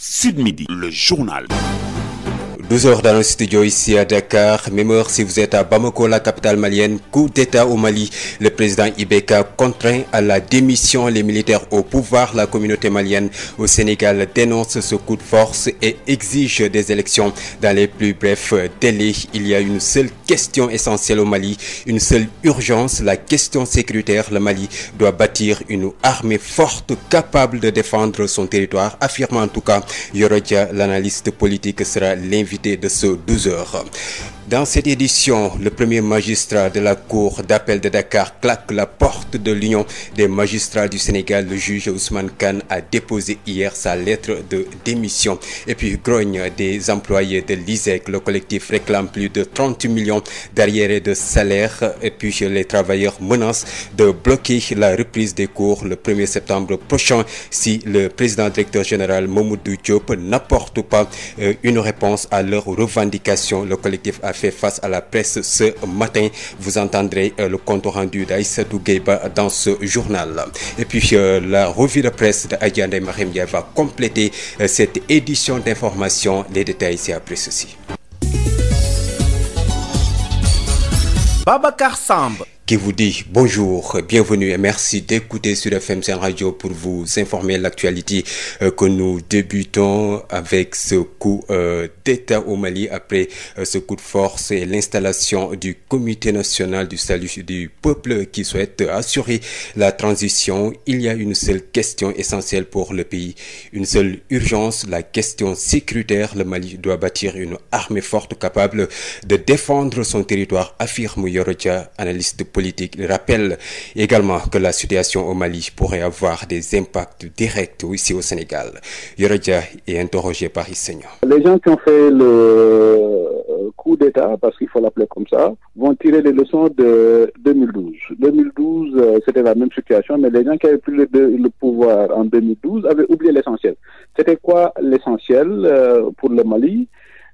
Sud Midi, le journal. 12 heures dans le studio ici à Dakar. Même heure si vous êtes à Bamako, la capitale malienne. Coup d'État au Mali. Le président Ibeka contraint à la démission les militaires au pouvoir. La communauté malienne au Sénégal dénonce ce coup de force et exige des élections dans les plus brefs délais. Il y a une seule question essentielle au Mali, une seule urgence, la question sécuritaire. Le Mali doit bâtir une armée forte capable de défendre son territoire, affirme en tout cas Yoro Dia, l'analyste politique, sera l'invité de ce 12 heures. Dans cette édition, le premier magistrat de la Cour d'appel de Dakar claque la porte de l'Union des magistrats du Sénégal. Le juge Ousmane Kane a déposé hier sa lettre de démission. Et puis, grogne des employés de l'ISEC. Le collectif réclame plus de 30 millions d'arriérés de salaire. Et puis, les travailleurs menacent de bloquer la reprise des cours le 1er septembre prochain si le président directeur général Mamoudou Diop n'apporte pas une réponse à leurs revendications. Le collectif a fait face à la presse ce matin. Vous entendrez le compte rendu d'Aïssatou Gueiba dans ce journal. Et puis la revue de presse d'Adiane Mahemdia va compléter cette édition d'information. Les détails ici après ceci. Babacar Samb qui vous dit bonjour, bienvenue et merci d'écouter sur FM Sen Radio pour vous informer de l'actualité que nous débutons avec ce coup d'État au Mali après ce coup de force et l'installation du Comité national du salut du peuple qui souhaite assurer la transition. Il y a une seule question essentielle pour le pays, une seule urgence, la question sécuritaire. Le Mali doit bâtir une armée forte capable de défendre son territoire, affirme Yoro Dia, analyste politique. Il rappelle également que la situation au Mali pourrait avoir des impacts directs ici au Sénégal. Yoro Dia est interrogé par Isseigna. Les gens qui ont fait le coup d'État, parce qu'il faut l'appeler comme ça, vont tirer les leçons de 2012. 2012, c'était la même situation, mais les gens qui avaient pris le pouvoir en 2012 avaient oublié l'essentiel. C'était quoi l'essentiel pour le Mali?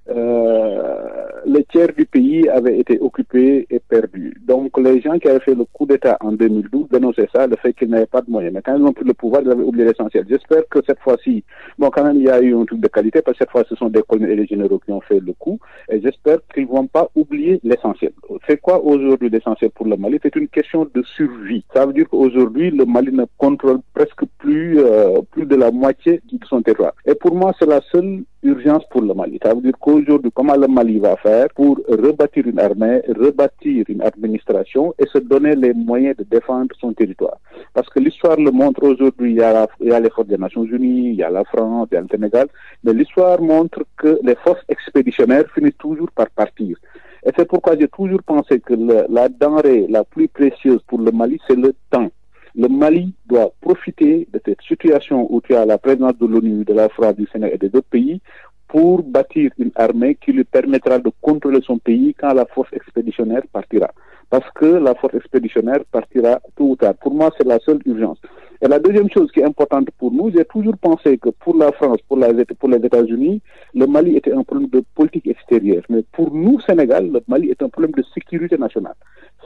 Le tiers du pays avait été occupé et perdu. Donc les gens qui avaient fait le coup d'État en 2012 dénonçaient ça, le fait qu'ils n'avaient pas de moyens. Mais quand ils ont pris le pouvoir, ils avaient oublié l'essentiel. J'espère que cette fois-ci, bon quand même il y a eu un truc de qualité, parce que cette fois ce sont des colonels et des généraux qui ont fait le coup, et j'espère qu'ils ne vont pas oublier l'essentiel. C'est quoi aujourd'hui l'essentiel pour le Mali? C'est une question de survie. Ça veut dire qu'aujourd'hui le Mali ne contrôle presque plus de la moitié de son territoire. Et pour moi c'est la seule urgence pour le Mali. Ça veut dire qu'aujourd'hui, comment le Mali va faire pour rebâtir une armée, rebâtir une administration et se donner les moyens de défendre son territoire. Parce que l'histoire le montre aujourd'hui, il y a les forces des Nations Unies, il y a la France, il y a le Sénégal, mais l'histoire montre que les forces expéditionnaires finissent toujours par partir. Et c'est pourquoi j'ai toujours pensé que la denrée la plus précieuse pour le Mali, c'est le temps. Le Mali doit profiter de cette situation où tu as la présence de l'ONU, de la France, du Sénégal et des autres pays pour bâtir une armée qui lui permettra de contrôler son pays quand la force expéditionnaire partira. Parce que la force expéditionnaire partira tôt ou tard. Pour moi, c'est la seule urgence. Et la deuxième chose qui est importante pour nous, j'ai toujours pensé que pour la France, pour les États-Unis, le Mali était un problème de politique extérieure. Mais pour nous, Sénégal, le Mali est un problème de sécurité nationale.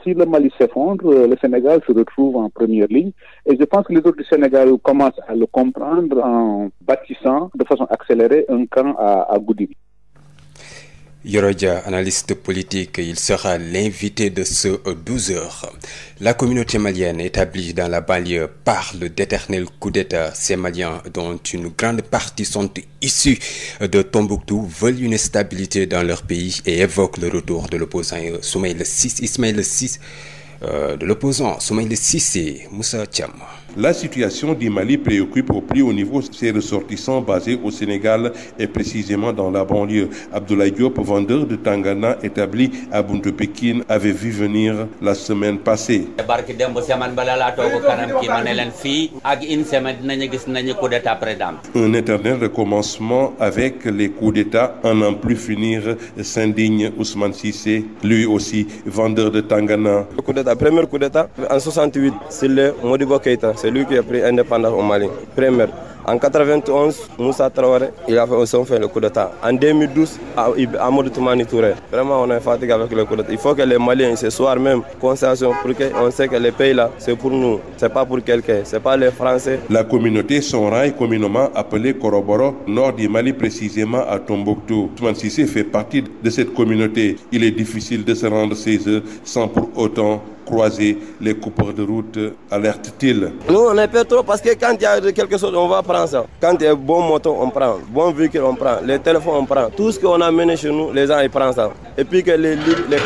Si le Mali s'effondre, le Sénégal se retrouve en première ligne. Et je pense que les autres du Sénégal commencent à le comprendre en bâtissant de façon accélérée un camp à Goudiri. Yoro Dia, analyste politique, il sera l'invité de ce 12 heures. La communauté malienne établie dans la banlieue parle d'éternel coup d'État. Ces Maliens, dont une grande partie sont issus de Tombouctou, veulent une stabilité dans leur pays et évoquent le retour de l'opposant Ismaïla Cissé, Moussa Thiam. La situation du Mali préoccupe au plus haut niveau ses ressortissants basés au Sénégal et précisément dans la banlieue. Abdoulaye Diop, vendeur de Tangana établi à Buntu Pekin, avait vu venir la semaine passée. Un éternel recommencement avec les coups d'État, en n'en plus finir, s'indigne Ousmane Cissé, lui aussi vendeur de Tangana. Le coup d'État, premier coup d'État en 68, c'est le Modibo Keïta. C'est lui qui a pris indépendance au Mali. Première. En 91, Moussa Traoré, il a fait le coup d'État. En 2012, Amadou Toumani Touré. Vraiment, on est fatigué avec le coup d'État. Il faut que les Maliens, ce soir même, conscientisent pour qu'on sait que les pays là, c'est pour nous, c'est pas pour quelqu'un, c'est pas les Français. La communauté Sonra est communément appelée Koroboro, nord du Mali, précisément à Tombouctou. Ousmane Cissé fait partie de cette communauté. Il est difficile de se rendre chez eux sans pour autant croiser les coupeurs de route, alerte-t-il. Nous, on est peur trop parce que quand il y a quelque chose, on va prendre ça. Quand il y a bon moto, on prend. Bon véhicule, on prend. Les téléphones, on prend. Tout ce qu'on a mené chez nous, les gens, ils prennent ça. Et puis que les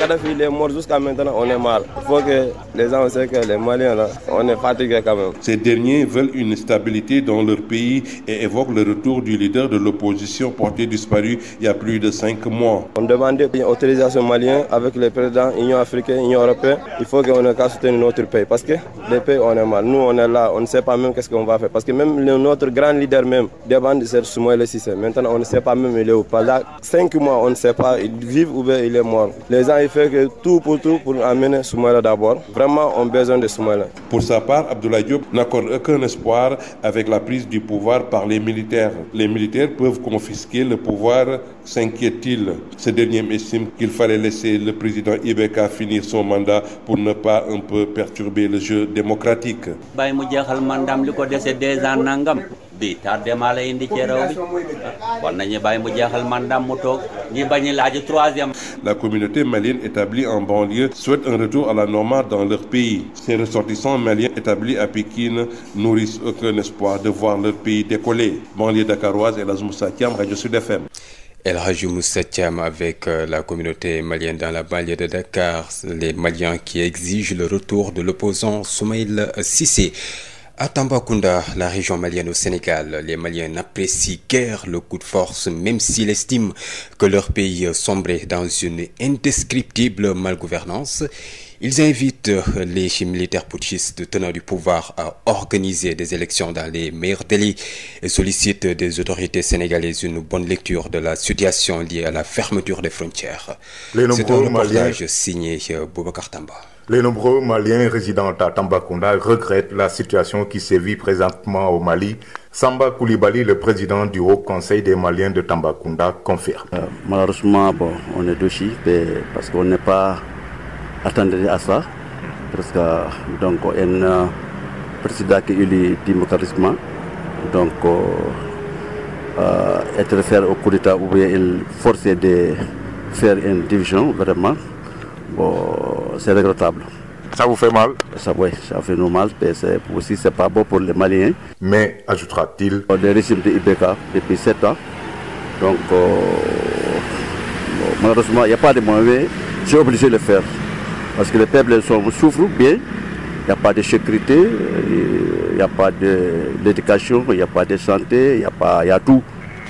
Kadhafi, les morts, jusqu'à maintenant, on est mal. Il faut que les gens sachent que les Maliens, là, on est fatigués quand même. Ces derniers veulent une stabilité dans leur pays et évoquent le retour du leader de l'opposition porté disparu il y a plus de 5 mois. On demandait une autorisation malienne avec les présidents Union africaine, Union européenne. Il faut qu'on ait qu'à soutenir notre pays parce que les pays, on est mal. Nous, on est là, on ne sait pas même qu'est-ce qu'on va faire. Parce que même notre grand leader même, demande c'est Soumaïla Cissé. Maintenant, on ne sait pas même il est où. Pendant 5 mois, on ne sait pas, il vit ou bien il est mort. Les gens, ils font que tout pour amener Soumaïla d'abord. Vraiment, on a besoin de Soumaïla. Pour sa part, Abdoulaye Diop n'accorde aucun espoir avec la prise du pouvoir par les militaires. Les militaires peuvent confisquer le pouvoir, s'inquiète-t-il. Ce dernier estime qu'il fallait laisser le président Ibeka finir son mandat pour ne pas un peu perturber le jeu démocratique. La communauté malienne établie en banlieue souhaite un retour à la normale dans leur pays. Ces ressortissants maliens établis à Pékin nourrissent aucun espoir de voir leur pays décoller. Banlieue dakaroise, El Hadj Moussa Thiam, Radio Sud FM. El Hadj Moussa Thiam avec la communauté malienne dans la banlieue de Dakar, les Maliens qui exigent le retour de l'opposant Soumaïla Cissé. À Tambacounda, la région malienne au Sénégal, les Maliens n'apprécient guère le coup de force, même s'ils estiment que leur pays sombrait dans une indescriptible malgouvernance. Ils invitent les militaires putschistes tenant du pouvoir à organiser des élections dans les meilleurs délais et sollicitent des autorités sénégalaises une bonne lecture de la situation liée à la fermeture des frontières. C'est un reportage signé Boubacar Tamba. Les nombreux Maliens résidant à Tambacounda regrettent la situation qui sévit présentement au Mali. Samba Coulibaly, le président du Haut Conseil des Maliens de Tambacounda, confirme. Malheureusement, on est touché parce qu'on n'est pas attendu à ça. Parce que donc un président qui est élu démocratiquement, donc être faire au coup d'État ou bien il forcer de faire une division vraiment. Bon, c'est regrettable. Ça vous fait mal? Oui, ça fait nous mal, mais aussi c'est pas bon pour les Maliens. Mais, ajoutera-t-il, le régime de Ibeka depuis 7 ans, donc malheureusement il n'y a pas de moyens, j'ai obligé de le faire. Parce que les peuples souffrent bien, il n'y a pas de sécurité, il n'y a pas d'éducation, il n'y a pas de santé, il y a tout.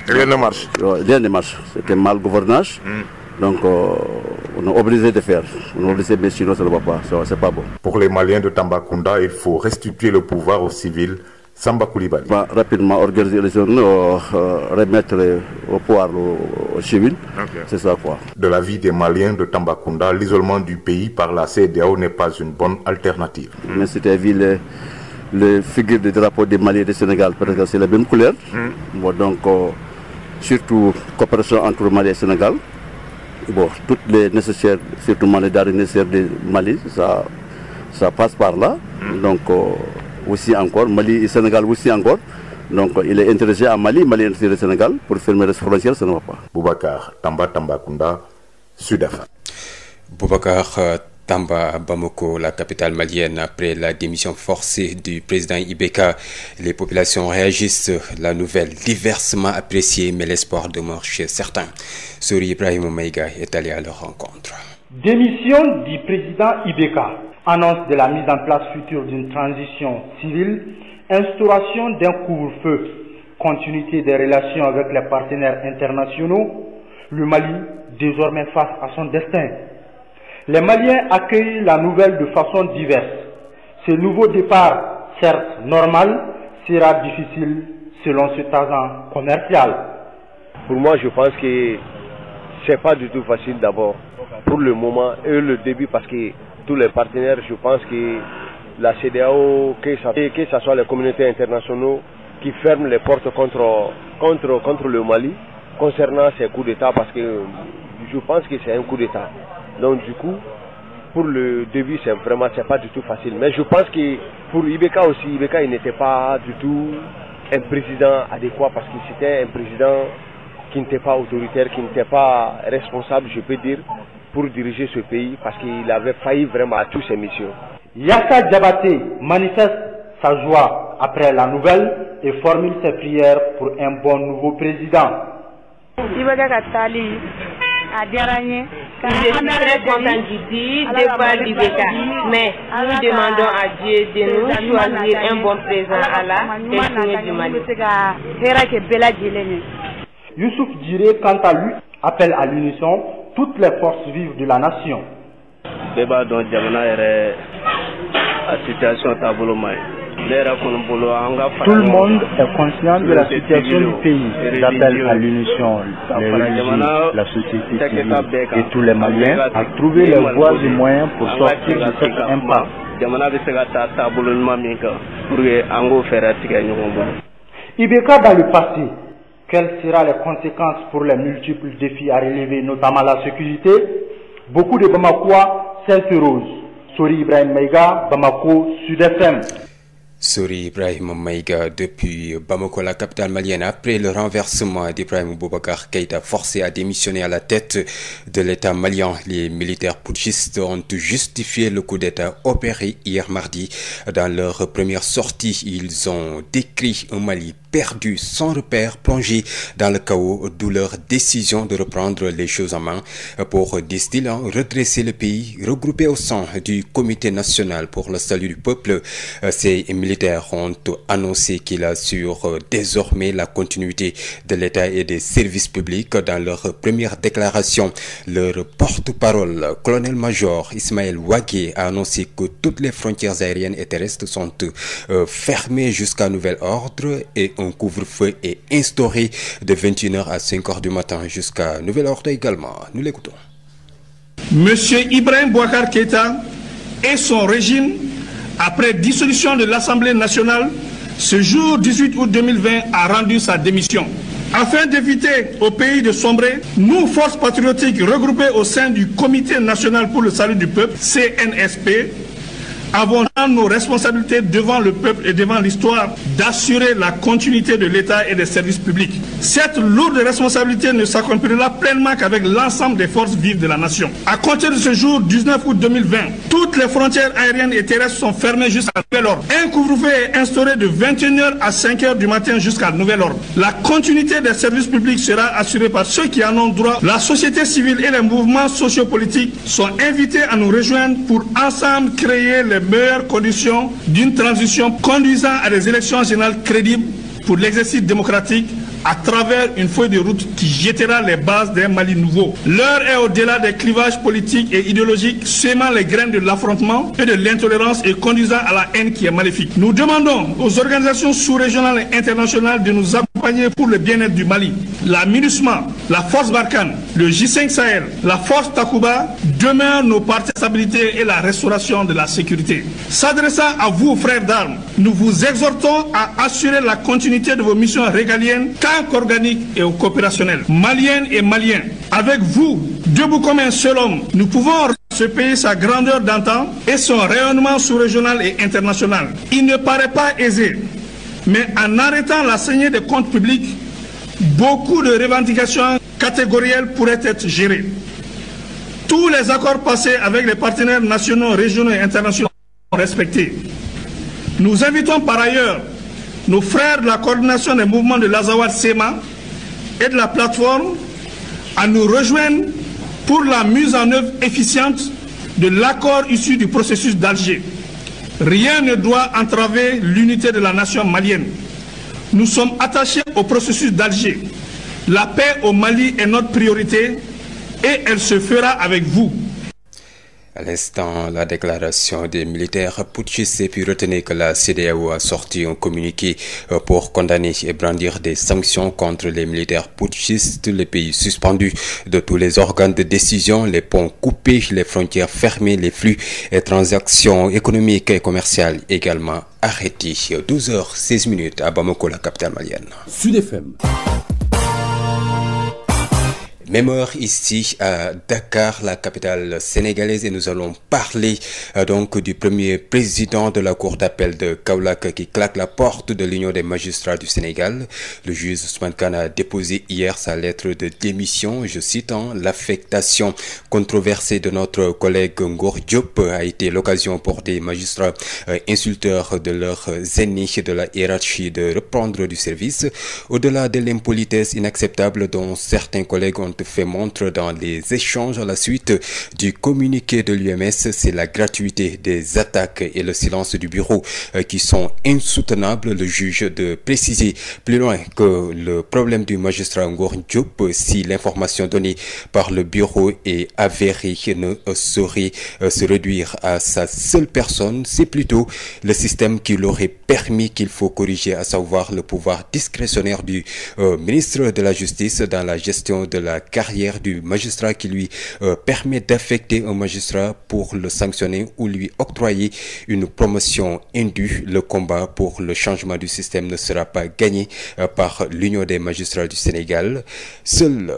Rien ne marche? Rien ne marche, c'est un mal gouvernance. Donc, on est obligé de faire. On est obligé, mais sinon, ça ne va pas. C'est pas bon. Pour les Maliens de Tambacounda, il faut restituer le pouvoir aux civils. Samba Coulibaly. Rapidement organiser les zones, remettre au pouvoir aux civils. Okay. C'est ça quoi. De l'avis des Maliens de Tambacounda, l'isolement du pays par la CEDEAO n'est pas une bonne alternative. Mais c'était vu les figures des drapeaux des Maliens et du Sénégal, parce que c'est la même couleur. Bon, donc, surtout coopération entre Mali et Sénégal. Bon, toutes les nécessaires, surtout les nécessaires de Mali, ça passe par là. Donc, aussi encore, Mali et Sénégal aussi encore. Donc, il est intéressé à Mali est intéressé au Sénégal. Pour fermer les frontières, ça ne va pas. Boubacar Tamba, Tambacounda, Sud-Afrique. Boubacar Tamba, Bamako, la capitale malienne, après la démission forcée du président Ibeka. Les populations réagissent. La nouvelle diversement appréciée, mais l'espoir demeure chez certains. Souri Ibrahim Maïga est allé à leur rencontre. Démission du président Ibeka, annonce de la mise en place future d'une transition civile, instauration d'un couvre-feu, continuité des relations avec les partenaires internationaux, le Mali désormais face à son destin. Les Maliens accueillent la nouvelle de façon diverse. Ce nouveau départ, certes normal, sera difficile selon ce agent commercial. Pour moi, je pense que c'est pas du tout facile d'abord pour le moment et le début parce que tous les partenaires, je pense que la CEDEAO, que ce soit les communautés internationales, qui ferme les portes contre le Mali concernant ces coups d'État, parce que je pense que c'est un coup d'État. Donc du coup, pour le début, c'est pas du tout facile. Mais je pense que pour Ibeka aussi, Ibeka il n'était pas du tout un président adéquat, parce que c'était un président qui n'était pas autoritaire, qui n'était pas responsable, je peux dire, pour diriger ce pays, parce qu'il avait failli vraiment à toutes ses missions. Yassa Diabaté manifeste sa joie après la nouvelle et formule ses prières pour un bon nouveau président. Je suis très content du départ d'Ibeka, mais nous demandons à Dieu de nous choisir un bon président à la destinée du Mali. Youssouf Djiré, quant à lui, appelle à l'unisson toutes les forces vives de la nation. Débat dont Djamana est la situation taboulomaï. Tout le monde est conscient de la situation du pays. J'appelle à l'unisson les religieux, la société civile et tous les Maliens à trouver les voies et moyens pour sortir de cette impasse. Ibeka dans le passé, quelles seront les conséquences pour les multiples défis à relever, notamment la sécurité? Beaucoup de Bamakois s'interrogent. Sori Ibrahim Maïga, Bamako, Sud FM. Sori Ibrahim Maïga depuis Bamako, la capitale malienne. Après le renversement d'Ibrahim Boubacar Keïta, forcé à démissionner à la tête de l'État malien, les militaires putschistes ont justifié le coup d'État opéré hier mardi. Dans leur première sortie, ils ont décrit un Mali perdu, sans repère, plongé dans le chaos, d'où leur décision de reprendre les choses en main pour, disent-ils, redresser le pays, regroupé au sein du Comité national pour le salut du peuple. Ces militaires ont annoncé qu'ils assurent désormais la continuité de l'État et des services publics. Dans leur première déclaration, leur porte-parole, colonel-major Ismaël Ouagué, a annoncé que toutes les frontières aériennes et terrestres sont fermées jusqu'à nouvel ordre et un couvre-feu est instauré de 21h à 5h du matin jusqu'à nouvel ordre également. Nous l'écoutons. Monsieur Ibrahim Boubacar Keïta et son régime, après dissolution de l'Assemblée nationale, ce jour 18 août 2020 a rendu sa démission. Afin d'éviter au pays de sombrer, nous, forces patriotiques regroupées au sein du Comité national pour le salut du peuple, CNSP, avons nos responsabilités devant le peuple et devant l'histoire d'assurer la continuité de l'État et des services publics. Cette lourde responsabilité ne s'accomplira pleinement qu'avec l'ensemble des forces vives de la nation. À compter de ce jour 19 août 2020, toutes les frontières aériennes et terrestres sont fermées jusqu'à nouvel ordre. Un couvre-feu est instauré de 21h à 5h du matin jusqu'à nouvel ordre. La continuité des services publics sera assurée par ceux qui en ont droit. La société civile et les mouvements sociopolitiques sont invités à nous rejoindre pour ensemble créer les meilleures conditions d'une transition conduisant à des élections générales crédibles pour l'exercice démocratique à travers une feuille de route qui jettera les bases d'un Mali nouveau. L'heure est au-delà des clivages politiques et idéologiques, sémant les graines de l'affrontement et de l'intolérance et conduisant à la haine qui est maléfique. Nous demandons aux organisations sous-régionales et internationales de nous accompagner pour le bien-être du Mali. La MINUSMA, la Force Barkhane, le J5 Sahel, la Force Takuba demeurent nos parties de stabilité et la restauration de la sécurité. S'adressant à vous, frères d'armes, nous vous exhortons à assurer la continuité de vos missions régaliennes, qu'organiques et coopérationnelles. Maliennes et Maliens, avec vous, debout comme un seul homme, nous pouvons ce pays sa grandeur d'antan et son rayonnement sous-régional et international. Il ne paraît pas aisé, mais en arrêtant la saignée des comptes publics, beaucoup de revendications catégorielles pourraient être gérées. Tous les accords passés avec les partenaires nationaux, régionaux et internationaux sont respectés. Nous invitons par ailleurs nos frères de la coordination des mouvements de l'Azawad SEMA et de la plateforme à nous rejoindre pour la mise en œuvre efficiente de l'accord issu du processus d'Alger. Rien ne doit entraver l'unité de la nation malienne. Nous sommes attachés au processus d'Alger. La paix au Mali est notre priorité et elle se fera avec vous. À l'instant, la déclaration des militaires putschistes et puis retenez que la CEDEAO a sorti un communiqué pour condamner et brandir des sanctions contre les militaires putschistes, les pays suspendus de tous les organes de décision, les ponts coupés, les frontières fermées, les flux et transactions économiques et commerciales également arrêtés. 12h16 à Bamako, la capitale malienne. Sud FM. Même heure ici à Dakar, la capitale sénégalaise, et nous allons parler donc du premier président de la cour d'appel de Kaolack qui claque la porte de l'Union des magistrats du Sénégal. Le juge Ousmane Kane a déposé hier sa lettre de démission. Je cite, l'affectation controversée de notre collègue Ngor Diop a été l'occasion pour des magistrats insulteurs de leurs ennemis de la hiérarchie de reprendre du service. Au-delà de l'impolitesse inacceptable dont certains collègues ont fait montre dans les échanges à la suite du communiqué de l'UMS, c'est la gratuité des attaques et le silence du bureau qui sont insoutenables. Le juge de préciser plus loin que le problème du magistrat Ngor Diop, si l'information donnée par le bureau est avérée, ne saurait se réduire à sa seule personne. C'est plutôt le système qui l'aurait permis qu'il faut corriger, à savoir le pouvoir discrétionnaire du ministre de la Justice dans la gestion de la carrière du magistrat qui lui permet d'affecter un magistrat pour le sanctionner ou lui octroyer une promotion indue. Le combat pour le changement du système ne sera pas gagné par l'Union des magistrats du Sénégal, seul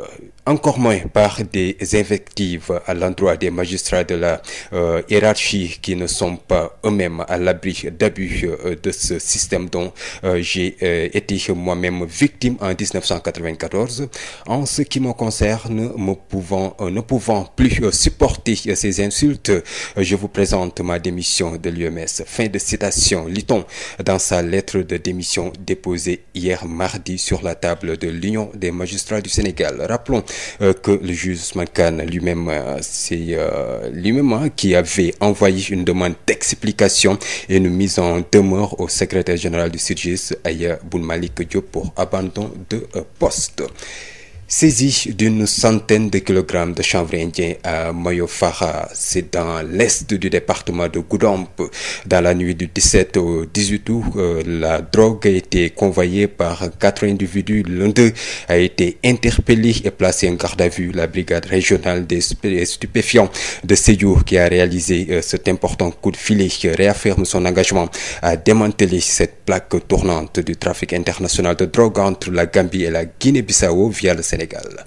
encore moins par des invectives à l'endroit des magistrats de la hiérarchie qui ne sont pas eux-mêmes à l'abri d'abus de ce système dont j'ai été moi-même victime en 1994. En ce qui me concerne, ne pouvant plus supporter ces insultes, je vous présente ma démission de l'UMS. Fin de citation, lit-on dans sa lettre de démission déposée hier mardi sur la table de l'Union des magistrats du Sénégal. Rappelons que le juge Ousmane Kane lui-même, c'est lui-même qui avait envoyé une demande d'explication et une mise en demeure au secrétaire général du SYTJUST, Aya Boun Malick Diop, pour abandon de poste. Saisie d'une centaine de kilogrammes de chanvre indien à Mayofara, c'est dans l'est du département de Goudomp. Dans la nuit du 17 au 18 août, la drogue a été convoyée par 4 individus. L'un d'eux a été interpellé et placé en garde à vue. La brigade régionale des stupéfiants de Sédhiou, qui a réalisé cet important coup de filet, réaffirme son engagement à démanteler cette plaque tournante du trafic international de drogue entre la Gambie et la Guinée-Bissau via le Sénégal,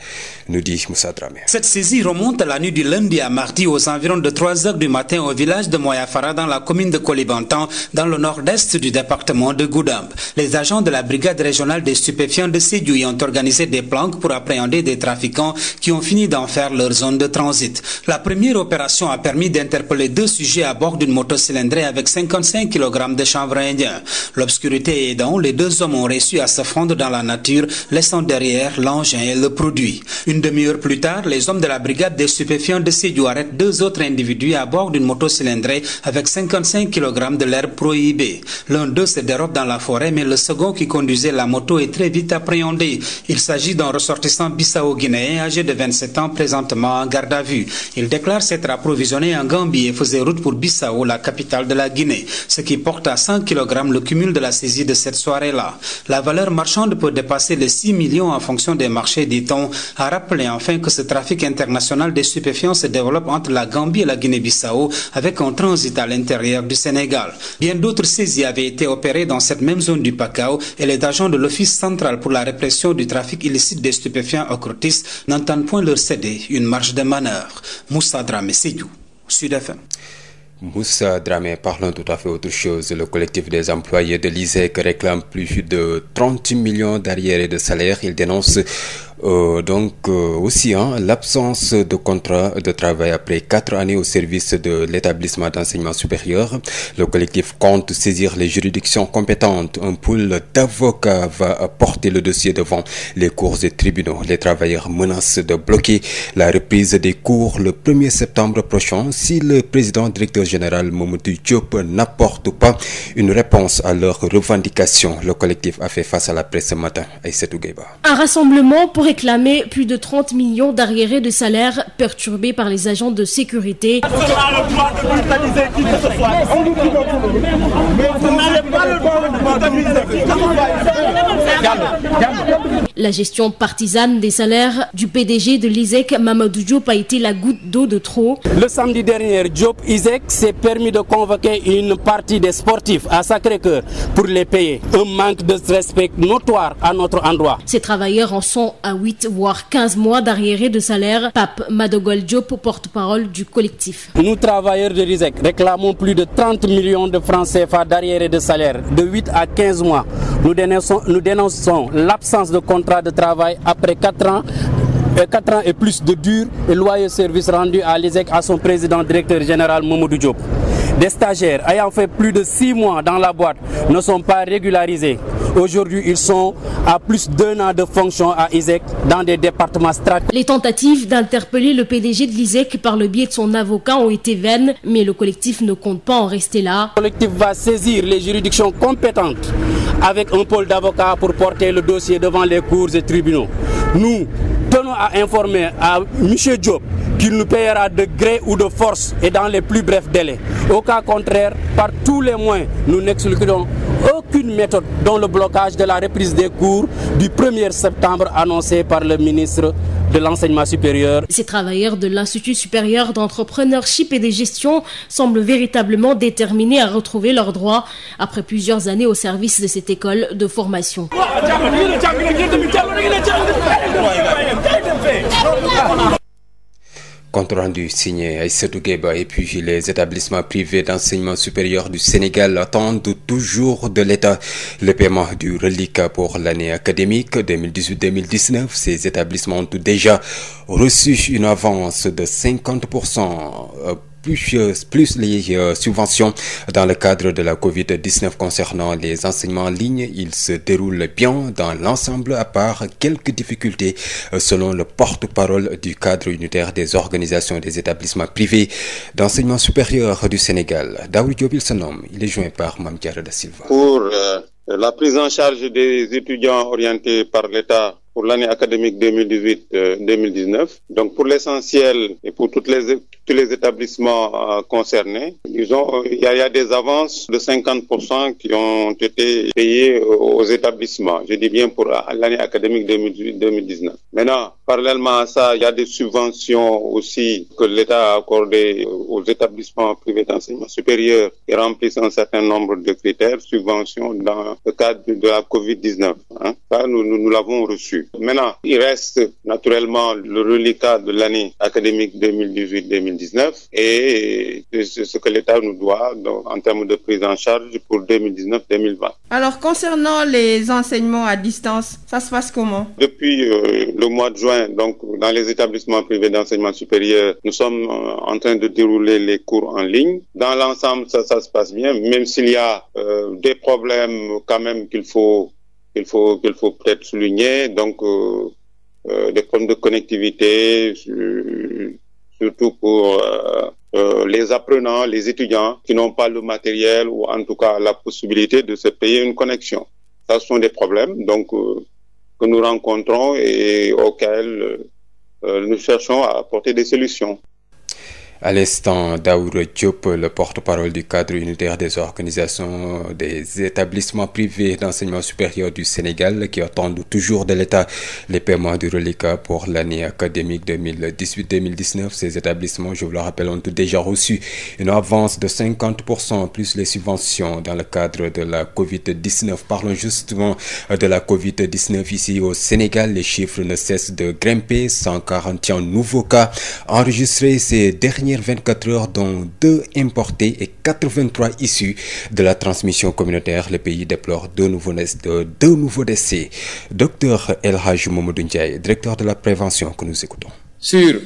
nous dit Moussa Dramé. Cette saisie remonte à la nuit du lundi à mardi aux environs de 3h du matin au village de Moyafara dans la commune de Kolibantan, dans le nord-est du département de Goudomp. Les agents de la brigade régionale des stupéfiants de Sédhiou y ont organisé des planques pour appréhender des trafiquants qui ont fini d'en faire leur zone de transit. La première opération a permis d'interpeller 2 sujets à bord d'une moto cylindrée avec 55 kg de chanvre indien. L'obscurité aidant, les 2 hommes ont réussi à se fondre dans la nature, laissant derrière l'engin et le produit. Une demi-heure plus tard, les hommes de la brigade des stupéfiants de Sédhiou arrêtent 2 autres individus à bord d'une moto cylindrée avec 55 kg de l'herbe prohibée. L'un d'eux se dérobe dans la forêt, mais le second qui conduisait la moto est très vite appréhendé. Il s'agit d'un ressortissant bissau-guinéen âgé de 27 ans, présentement en garde à vue. Il déclare s'être approvisionné en Gambie et faisait route pour Bissau, la capitale de la Guinée, ce qui porte à 100 kg le cumul de la saisie de cette soirée-là. La valeur marchande peut dépasser les 6 millions en fonction des marchés, dit-on, a rappelé enfin que ce trafic international des stupéfiants se développe entre la Gambie et la Guinée-Bissau avec un transit à l'intérieur du Sénégal. Bien d'autres saisies avaient été opérées dans cette même zone du Pakao et les agents de l'Office central pour la répression du trafic illicite des stupéfiants occultistes n'entendent point leur céder une marge de manœuvre. Moussa Dramé, Sédhiou, Sud FM. Moussa Dramé, parlons tout à fait autre chose. Le collectif des employés de l'ISEC réclame plus de 30 millions d'arriérés de salaire. Il dénonce aussi l'absence de contrat de travail après 4 années au service de l'établissement d'enseignement supérieur. Le collectif compte saisir les juridictions compétentes. Un pool d'avocats va porter le dossier devant les cours et tribunaux. Les travailleurs menacent de bloquer la reprise des cours le 1er septembre prochain si le président directeur général Mamadou Diop n'apporte pas une réponse à leurs revendications. Le collectif a fait face à la presse ce matin. Aïssatou Gueba. Un rassemblement pour réclamé plus de 30 millions d'arriérés de salaire perturbés par les agents de sécurité. La gestion partisane des salaires du PDG de l'ISEC, Mamadou Diop, a été la goutte d'eau de trop. Le samedi dernier, Diop ISEC s'est permis de convoquer une partie des sportifs à Sacré-Cœur pour les payer. Un manque de respect notoire à notre endroit. Ces travailleurs en sont à 8 voire 15 mois d'arriérés de salaire. Pape Madogol Diop, porte-parole du collectif. Nous, travailleurs de l'ISEC, réclamons plus de 30 millions de francs CFA d'arriérés de salaire de 8 à 15 mois. Nous dénonçons l'absence de contrat de travail après 4 ans et plus de durs et loyaux services rendus à l'ISEC à son président directeur général Mamadou Diop. Des stagiaires ayant fait plus de 6 mois dans la boîte ne sont pas régularisés. Aujourd'hui, ils sont à plus d'1 an de fonction à ISEC dans des départements stratégiques. Les tentatives d'interpeller le PDG de l'ISEC par le biais de son avocat ont été vaines, mais le collectif ne compte pas en rester là. Le collectif va saisir les juridictions compétentes avec un pôle d'avocats pour porter le dossier devant les cours et tribunaux. Nous tenons à informer à M. Diop qu'il nous payera de gré ou de force et dans les plus brefs délais. Au cas contraire, par tous les moyens, nous n'excluons aucune méthode dont le blocage de la reprise des cours du 1er septembre annoncé par le ministre de l'enseignement supérieur. Ces travailleurs de l'Institut supérieur d'entrepreneurship et de gestion semblent véritablement déterminés à retrouver leurs droits après plusieurs années au service de cette école de formation. Compte rendu signé Aïssatou Gueba. Et puis les établissements privés d'enseignement supérieur du Sénégal attendent toujours de l'État le paiement du reliquat pour l'année académique 2018-2019. Ces établissements ont déjà reçu une avance de 50%. Plus les subventions dans le cadre de la Covid-19 concernant les enseignements en ligne. Ils se déroulent bien dans l'ensemble à part quelques difficultés selon le porte-parole du cadre unitaire des organisations des établissements privés d'enseignement supérieur du Sénégal. Daoud Diop, il se nomme. Il est joint par Mame Diarra Da Silva. Pour la prise en charge des étudiants orientés par l'État pour l'année académique 2018-2019. Donc pour l'essentiel et pour tous les établissements concernés, disons, il y a des avances de 50% qui ont été payées aux établissements. Je dis bien pour l'année académique 2018-2019. Maintenant, parallèlement à ça, il y a des subventions aussi que l'État a accordées aux établissements privés d'enseignement supérieur qui remplissent un certain nombre de critères, subventions dans le cadre de la Covid-19. Ça, nous l'avons reçu. Maintenant, il reste naturellement le reliquat de l'année académique 2018-2019 et c'est ce que l'État nous doit en termes de prise en charge pour 2019-2020. Alors, concernant les enseignements à distance, ça se passe comment? Depuis le mois de juin, donc dans les établissements privés d'enseignement supérieur, nous sommes en train de dérouler les cours en ligne. Dans l'ensemble, ça se passe bien, même s'il y a des problèmes quand même qu'il faut peut-être souligner, donc des problèmes de connectivité, surtout pour les apprenants, les étudiants qui n'ont pas le matériel ou en tout cas la possibilité de se payer une connexion. Ça, ce sont des problèmes donc que nous rencontrons et auxquels nous cherchons à apporter des solutions. À l'instant, Daoud Diop, le porte-parole du cadre unitaire des organisations des établissements privés d'enseignement supérieur du Sénégal qui attendent toujours de l'État les paiements du reliquat pour l'année académique 2018-2019. Ces établissements, je vous le rappelle, ont déjà reçu une avance de 50% plus les subventions dans le cadre de la Covid-19. Parlons justement de la Covid-19 ici au Sénégal. Les chiffres ne cessent de grimper. 141 nouveaux cas enregistrés ces derniers 24 heures, dont 2 importés et 83 issus de la transmission communautaire. Le pays déplore deux nouveaux décès. Docteur El Hadj Mamadou Ndiaye, directeur de la prévention, que nous écoutons. Sur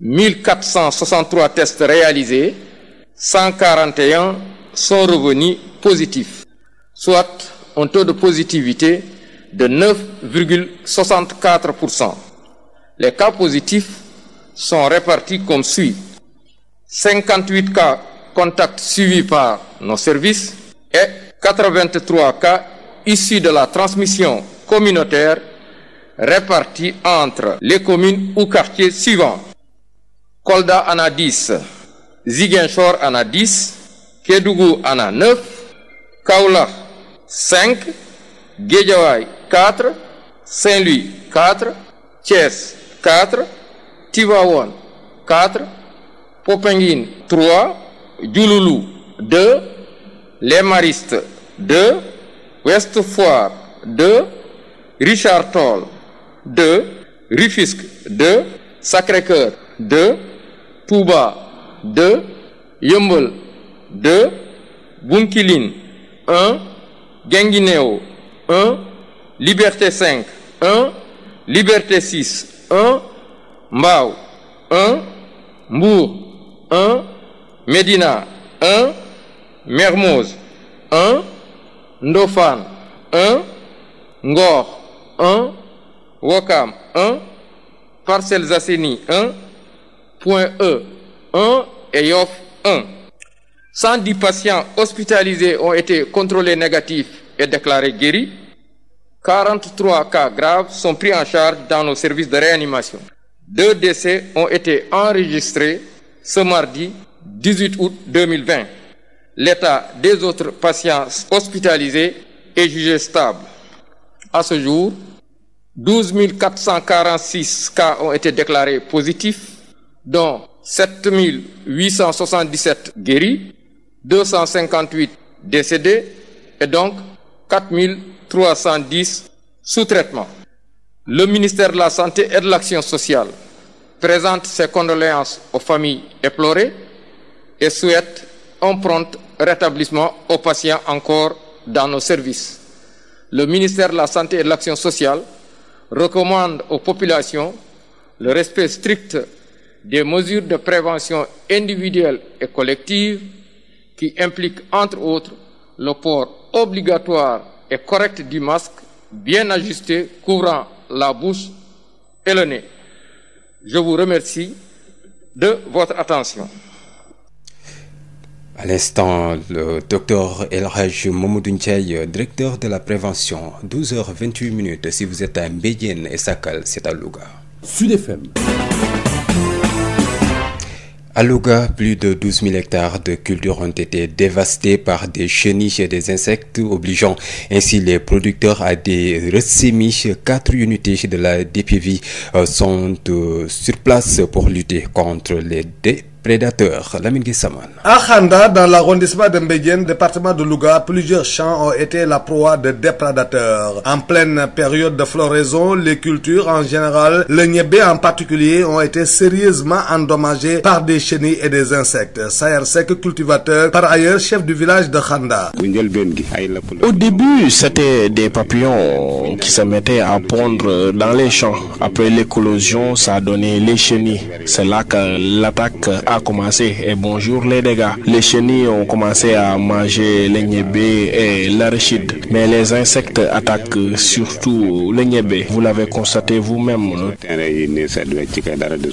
1463 tests réalisés, 141 sont revenus positifs, soit un taux de positivité de 9,64%. Les cas positifs sont répartis comme suit. 58 cas contacts suivis par nos services et 83 cas issus de la transmission communautaire répartis entre les communes ou quartiers suivants. Kolda en a 10, Ziguinchor en a 10, Kédougou en a 9, Kaolack 5, Guédiawaye 4, Saint-Louis 4, Thiès 4, Tivaouane 4, Popenguine 3, Diouloulou 2, Les Maristes 2, Ouest Foire 2, Richard Toll 2, Rufisque 2, Sacré-Cœur 2, Touba 2, Yeumbeul 2, Bounkiling 1, Guinguinéo 1, Liberté 5 1, Liberté 6 1, Mbao 1, Mbour 1, Médina 1, Mermoz 1, Ndofane 1, Ngor 1, Ouakam 1, Parcelles Assainies 1, Point E 1 et Yoff 1. 110 patients hospitalisés ont été contrôlés négatifs et déclarés guéris. 43 cas graves sont pris en charge dans nos services de réanimation. 2 décès ont été enregistrés ce mardi 18 août 2020. L'état des autres patients hospitalisés est jugé stable. À ce jour, 12 446 cas ont été déclarés positifs, dont 7 877 guéris, 258 décédés et donc 4 310 sous traitement. Le ministère de la Santé et de l'Action sociale présente ses condoléances aux familles éplorées et souhaite un prompt rétablissement aux patients encore dans nos services. Le ministère de la Santé et de l'Action sociale recommande aux populations le respect strict des mesures de prévention individuelle et collective qui impliquent entre autres le port obligatoire et correct du masque bien ajusté couvrant la bouche et le nez. Je vous remercie de votre attention. À l'instant, le docteur El Hadj Mamadou Ndiaye, directeur de la prévention, 12h28. Si vous êtes à Mbédiène et Sakal, c'est à Louga. Sud FM. À Louga, plus de 12 000 hectares de cultures ont été dévastés par des chenilles et des insectes, obligeant ainsi les producteurs à des ressemis. 4 unités de la DPV sont sur place pour lutter contre les prédateurs. Lamine Guissaman. À Khanda, dans l'arrondissement de Mbédiène, département de Louga, plusieurs champs ont été la proie de prédateurs. En pleine période de floraison, les cultures en général, le niébé en particulier, ont été sérieusement endommagées par des chenilles et des insectes. Sayer Sek, cultivateur, par ailleurs chef du village de Khanda. Au début, c'était des papillons qui se mettaient à pondre dans les champs. Après l'éclosion, ça a donné les chenilles. C'est là que l'attaque a commencé et bonjour les dégâts. Les chenilles ont commencé à manger les niébés et l'arachide, mais les insectes attaquent surtout les niébés. Vous l'avez constaté vous-même.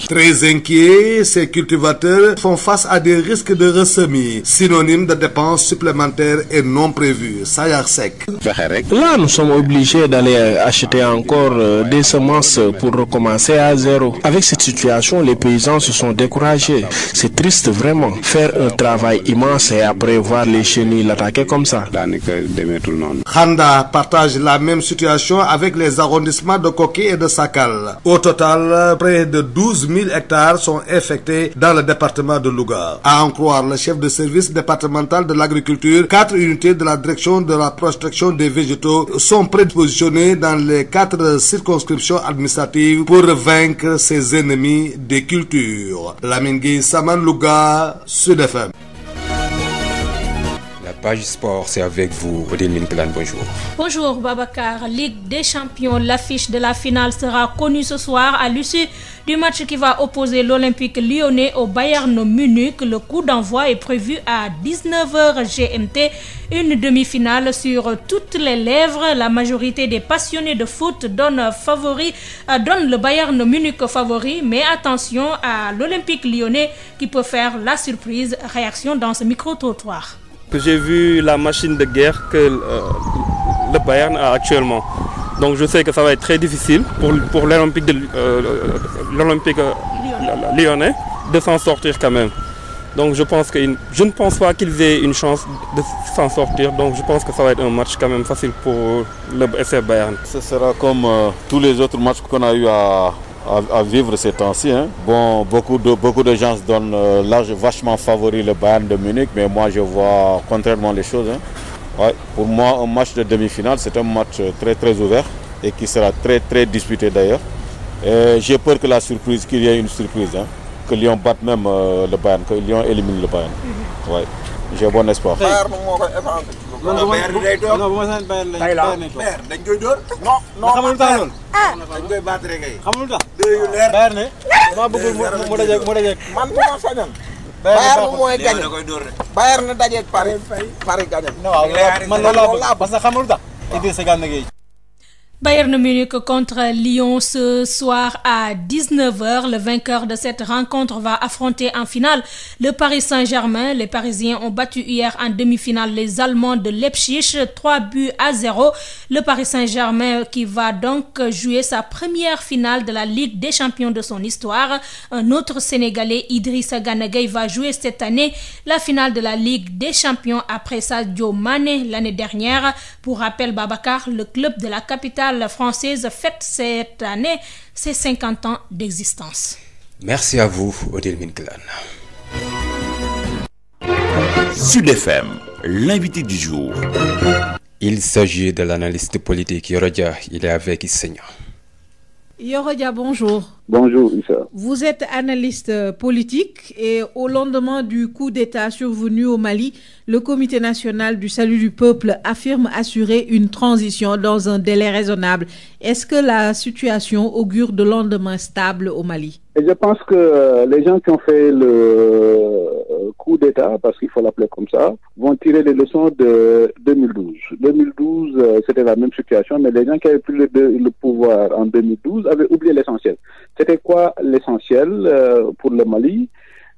Très inquiets, ces cultivateurs font face à des risques de ressemis, synonyme de dépenses supplémentaires et non prévues. Sayar Sek. Là, nous sommes obligés d'aller acheter encore des semences pour recommencer à zéro. Avec cette situation, les paysans se sont découragés. C'est triste vraiment. Faire un travail immense et après voir les chenilles l'attaquer comme ça. Khanda partage la même situation avec les arrondissements de Koki et de Sakal. Au total, près de 12 000 hectares sont infectés dans le département de Louga. À en croire le chef de service départemental de l'agriculture, 4 unités de la direction de la protection des végétaux sont prépositionnées dans les 4 circonscriptions administratives pour vaincre ces ennemis des cultures. Lamine Saman Louga, Sud FM. La page sport, c'est avec vous, Odile Minklan, bonjour. Bonjour Babacar, Ligue des champions, l'affiche de la finale sera connue ce soir à l'issue du match qui va opposer l'Olympique lyonnais au Bayern Munich. Le coup d'envoi est prévu à 19h GMT, une demi-finale sur toutes les lèvres. La majorité des passionnés de foot donne le Bayern Munich favori, mais attention à l'Olympique lyonnais qui peut faire la surprise. Réaction dans ce micro-trottoir. Que j'ai vu la machine de guerre que le Bayern a actuellement. Donc je sais que ça va être très difficile pour l'Olympique lyonnais de s'en sortir quand même. Donc je ne pense pas qu'ils aient une chance de s'en sortir. Donc je pense que ça va être un match quand même facile pour le FC Bayern. Ce sera comme tous les autres matchs qu'on a eu à vivre ces temps-ci. Hein. Bon, beaucoup de gens donnent vachement favori le Bayern de Munich, mais moi je vois contrairement les choses. Hein. Ouais, pour moi, un match de demi-finale, c'est un match très très ouvert et qui sera très très disputé d'ailleurs. J'ai peur qu'il y ait une surprise, hein, que Lyon batte même le Bayern, que Lyon élimine le Bayern. Ouais, j'ai bon espoir. Bayern na dajeeg Paris gagné. Man loolu laa parce que xamul tax Idrissa Gana Gueye. Bayern Munich contre Lyon ce soir à 19h. Le vainqueur de cette rencontre va affronter en finale le Paris Saint-Germain. Les Parisiens ont battu hier en demi-finale les Allemands de Leipzig 3-0. Le Paris Saint-Germain qui va donc jouer sa première finale de la Ligue des Champions de son histoire. Un autre Sénégalais, Idrissa Gana Gueye, va jouer cette année la finale de la Ligue des Champions après Sadio Mané l'année dernière. Pour rappel, Babacar, le club de la capitale française fête cette année ses 50 ans d'existence. Merci à vous, Odile Minklan. Sud FM, l'invité du jour. Il s'agit de l'analyste politique Yoro Dia. Il est avec Issegna. Yoro Dia, bonjour. Bonjour, Issa. Vous êtes analyste politique et au lendemain du coup d'État survenu au Mali, le Comité national du salut du peuple affirme assurer une transition dans un délai raisonnable. Est-ce que la situation augure de lendemain stable au Mali? Et je pense que les gens qui ont fait le coup d'État, parce qu'il faut l'appeler comme ça, vont tirer les leçons de 2012. 2012, c'était la même situation, mais les gens qui avaient pris le pouvoir en 2012 avaient oublié l'essentiel. C'était quoi l'essentiel pour le Mali?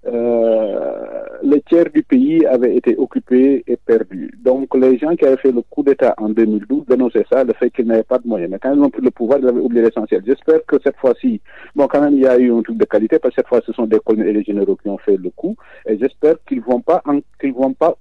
Le tiers du pays avait été occupé et perdu. Donc les gens qui avaient fait le coup d'État en 2012 dénonçaient ça, le fait qu'ils n'avaient pas de moyens. Mais quand ils ont pris le pouvoir, ils avaient oublié l'essentiel. J'espère que cette fois-ci, bon quand même il y a eu un truc de qualité, parce que cette fois ce sont des colonels et des généraux qui ont fait le coup, et j'espère qu'ils vont pas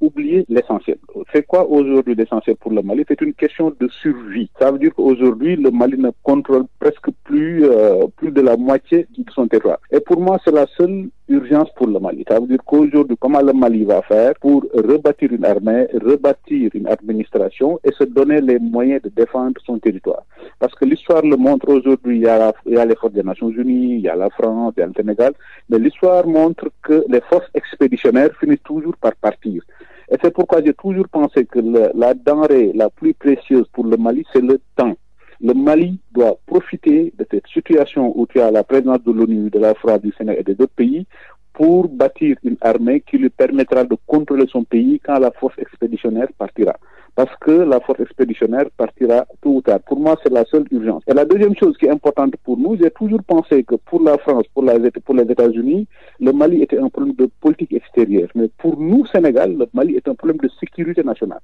oublier l'essentiel. C'est quoi aujourd'hui l'essentiel pour le Mali? C'est une question de survie. Ça veut dire qu'aujourd'hui le Mali ne contrôle presque plus de la moitié de son territoire. Et pour moi c'est la seule urgence pour le Mali. Ça veut dire qu'aujourd'hui, comment le Mali va faire pour rebâtir une armée, rebâtir une administration et se donner les moyens de défendre son territoire. Parce que l'histoire le montre aujourd'hui, il y a les forces des Nations Unies, il y a la France, il y a le Sénégal, mais l'histoire montre que les forces expéditionnaires finissent toujours par partir. Et c'est pourquoi j'ai toujours pensé que la denrée la plus précieuse pour le Mali, c'est le temps. Le Mali doit profiter de cette situation où tu as la présence de l'ONU, de la France, du Sénégal et des autres pays pour bâtir une armée qui lui permettra de contrôler son pays quand la force expéditionnaire partira. Parce que la force expéditionnaire partira tôt ou tard. Pour moi, c'est la seule urgence. Et la deuxième chose qui est importante pour nous, j'ai toujours pensé que pour la France, pour les États-Unis, le Mali était un problème de politique extérieure. Mais pour nous, Sénégal, le Mali est un problème de sécurité nationale.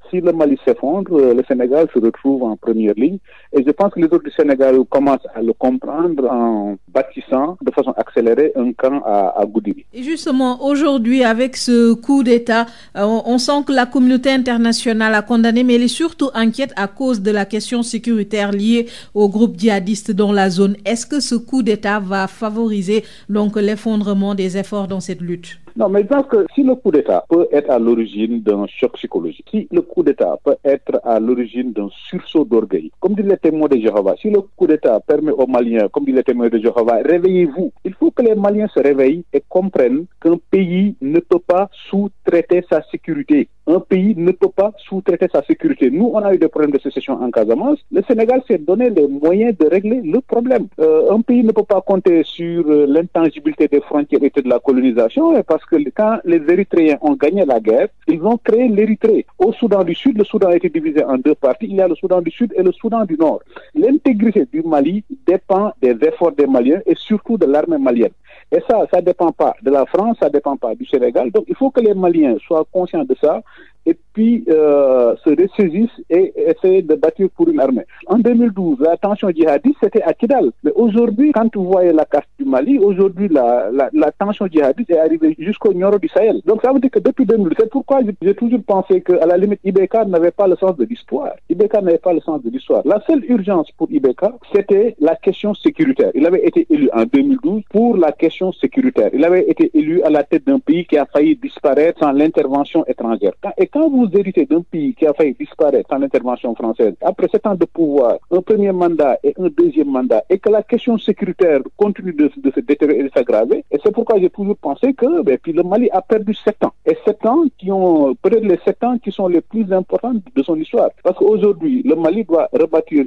Si le Mali s'effondre, le Sénégal se retrouve en première ligne. Et je pense que les autres du Sénégal commencent à le comprendre en bâtissant de façon accélérée un camp à Goudiri. Et justement, aujourd'hui, avec ce coup d'État, on sent que la communauté internationale a condamné, mais elle est surtout inquiète à cause de la question sécuritaire liée aux groupes djihadistes dans la zone. Est-ce que ce coup d'État va favoriser donc l'effondrement des efforts dans cette lutte? Non, mais je pense que si le coup d'État peut être à l'origine d'un choc psychologique, si le coup d'État peut être à l'origine d'un sursaut d'orgueil, comme disent les témoins de Jéhovah, si le coup d'État permet aux Maliens, comme disent les témoins de Jéhovah, réveillez-vous. Il faut que les Maliens se réveillent et comprennent qu'un pays ne peut pas sous-traiter sa sécurité. Un pays ne peut pas sous-traiter sa sécurité. Nous, on a eu des problèmes de sécession en Casamance. Le Sénégal s'est donné les moyens de régler le problème. Un pays ne peut pas compter sur l'intangibilité des frontières et de la colonisation, parce que quand les Érythréens ont gagné la guerre, ils ont créé l'Érythrée. Au Soudan du Sud, le Soudan a été divisé en deux parties. Il y a le Soudan du Sud et le Soudan du Nord. L'intégrité du Mali dépend des efforts des Maliens et surtout de l'armée malienne. Et ça ne dépend pas de la France, ça ne dépend pas du Sénégal. Donc il faut que les Maliens soient conscients de ça et puis se ressaisissent et essaient de bâtir pour une armée. En 2012, la tension djihadiste, c'était à Kidal. Mais aujourd'hui, quand vous voyez la carte du Mali, aujourd'hui, la tension djihadiste est arrivée jusqu'au Nioro du Sahel. Donc ça veut dire que depuis 2012, c'est pourquoi j'ai toujours pensé qu'à la limite, IBK n'avait pas le sens de l'histoire. IBK n'avait pas le sens de l'histoire. La seule urgence pour IBK, c'était la question sécuritaire. Il avait été élu en 2012 pour la question sécuritaire. Il avait été élu à la tête d'un pays qui a failli disparaître sans l'intervention étrangère. Et quand vous héritez d'un pays qui a failli disparaître sans l'intervention française, après 7 ans de pouvoir, un premier mandat et un deuxième mandat, et que la question sécuritaire continue de se détériorer et de s'aggraver, et c'est pourquoi j'ai toujours pensé que puis le Mali a perdu 7 ans. Et 7 ans qui ont, peut-être les 7 ans qui sont les plus importants de son histoire. Parce qu'aujourd'hui, le Mali doit rebâtir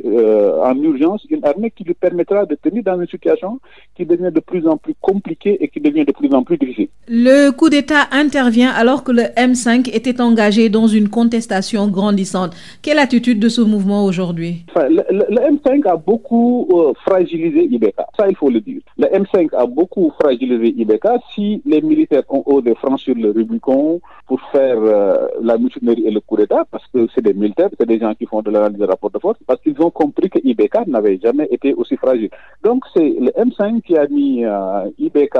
en urgence une armée qui lui permettra de tenir dans une situation qui devient de plus en plus compliquée et qui devient de plus en plus difficile. Le coup d'État intervient alors que le M5 était engagé dans une contestation grandissante. Quelle attitude de ce mouvement aujourd'hui? Le M5 a beaucoup fragilisé IBK. Ça, il faut le dire. Le M5 a beaucoup fragilisé IBK. Si les militaires ont osé franchir le Rubicon pour faire la mutinerie et le coup d'État, parce que c'est des militaires, c'est des gens qui font de l'analyse de rapport de force, parce qu'ils ont compris que IBK n'avait jamais été aussi fragile. Donc c'est le M5 qui a mis IBK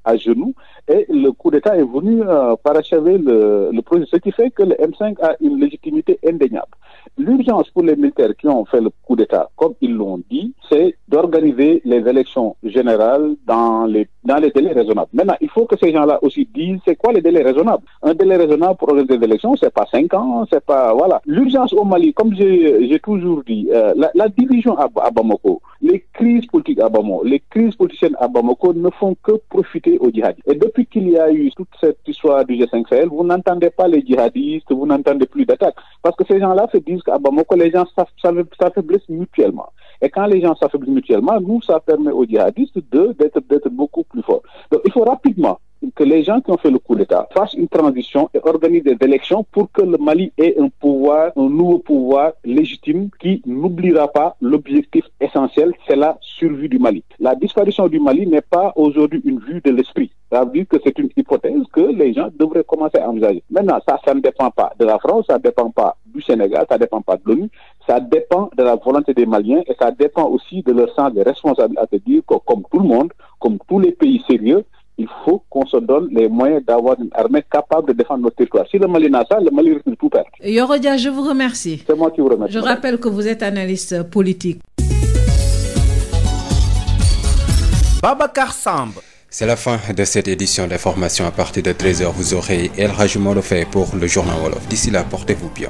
à genoux et le coup d'État est venu parachever le projet, ce qui fait que le M5 a une légitimité indéniable. L'urgence pour les militaires qui ont fait le coup d'État, comme ils l'ont dit, c'est d'organiser les élections générales dans les délais raisonnables. Maintenant, il faut que ces gens-là aussi disent c'est quoi les délais raisonnables. Un délai raisonnable pour organiser des élections, c'est pas 5 ans, c'est pas... Voilà. L'urgence au Mali, comme j'ai toujours dit, la division à Bamako, les crises politiques à Bamako, les crises politiciennes à Bamako ne font que profiter aux djihadistes. Et depuis qu'il y a eu toute cette histoire du G5 Sahel, vous n'entendez pas les djihadistes, vous n'entendez plus d'attaques. Parce que ces gens-là se disent qu'à Bamako, les gens s'affaiblissent mutuellement. Et quand les gens s'affaiblissent mutuellement, nous, ça permet aux djihadistes d'être beaucoup plus forts. Donc il faut rapidement que les gens qui ont fait le coup d'État fassent une transition et organisent des élections pour que le Mali ait un nouveau pouvoir légitime qui n'oubliera pas l'objectif essentiel, c'est la survie du Mali. La disparition du Mali n'est pas aujourd'hui une vue de l'esprit. Ça veut dire que c'est une hypothèse que les gens devraient commencer à envisager. Maintenant, ça ne dépend pas de la France, ça ne dépend pas du Sénégal, ça ne dépend pas de l'ONU, ça dépend de la volonté des Maliens et ça dépend aussi de leur sens des responsabilités, à dire que comme tout le monde, comme tous les pays sérieux, il faut qu'on se donne les moyens d'avoir une armée capable de défendre notre territoire. Si le Mali n'a ça, le Mali risque de tout perdre. Yoro Dia, je vous remercie. C'est moi qui vous remercie. Je rappelle que vous êtes analyste politique. Babacar Samb. C'est la fin de cette édition d'information. À partir de 13h, vous aurez El Hadji Molo Faye pour le journal Wolof. D'ici là, portez-vous bien.